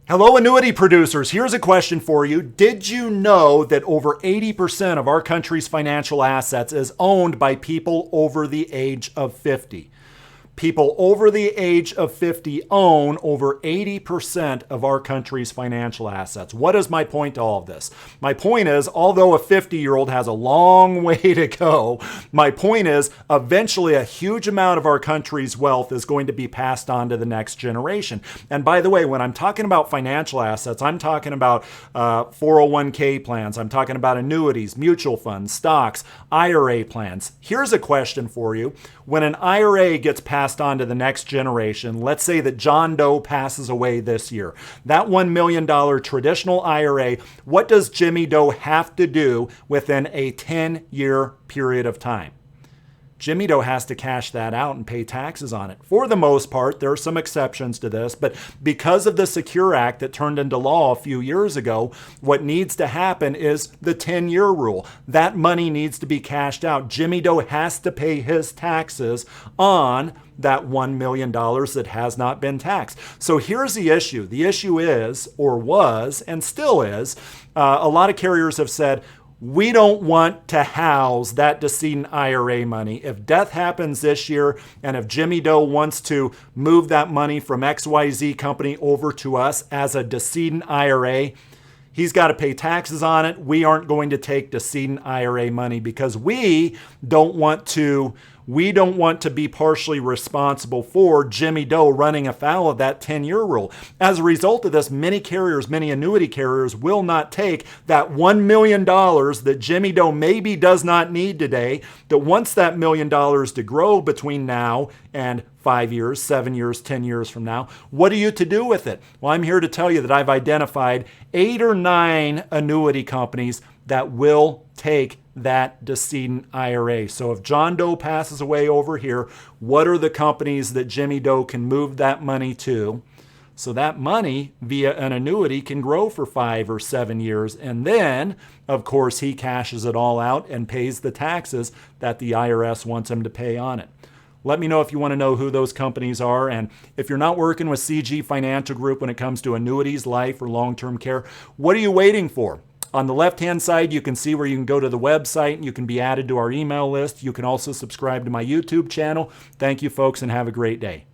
Hello, annuity producers. Here's a question for you. Did you know that over 80% of our country's financial assets is owned by people over the age of 50? People over the age of 50 own over 80% of our country's financial assets. What is my point to all of this? My point is, although a 50-year-old has a long way to go, my point is eventually a huge amount of our country's wealth is going to be passed on to the next generation. And by the way, when I'm talking about financial assets, I'm talking about 401k plans. I'm talking about annuities, mutual funds, stocks, IRA plans. Here's a question for you. When an IRA gets passed on to the next generation, let's say that John Doe passes away this year, that $1 million traditional IRA, what does Jimmy Doe have to do within a 10-year period of time? Jimmy Doe has to cash that out and pay taxes on it. For the most part, there are some exceptions to this, but because of the Secure Act that turned into law a few years ago, what needs to happen is the 10-year rule. That money needs to be cashed out. Jimmy Doe has to pay his taxes on that $1 million that has not been taxed. So here's the issue. The issue is, or was, and still is, a lot of carriers have said, we don't want to house that decedent IRA money. If death happens this year, and if Jimmy Doe wants to move that money from XYZ company over to us as a decedent IRA, he's got to pay taxes on it. We aren't going to take decedent IRA money because we don't want to be partially responsible for Jimmy Doe running afoul of that 10-year rule. As a result of this, many carriers, many annuity carriers will not take that $1 million that Jimmy Doe maybe does not need today, that wants that $1 million to grow between now and 5 years, 7 years, 10 years from now. What are you to do with it? Well, I'm here to tell you that I've identified 8 or 9 annuity companies that will take that decedent IRA. So if John Doe passes away over here, what are the companies that Jimmy Doe can move that money to? So that money via an annuity can grow for 5 or 7 years. And then, of course, he cashes it all out and pays the taxes that the IRS wants him to pay on it. Let me know if you want to know who those companies are. And if you're not working with CG Financial Group when it comes to annuities, life, or long-term care, what are you waiting for? On the left-hand side, you can see where you can go to the website and you can be added to our email list. You can also subscribe to my YouTube channel. Thank you, folks, and have a great day.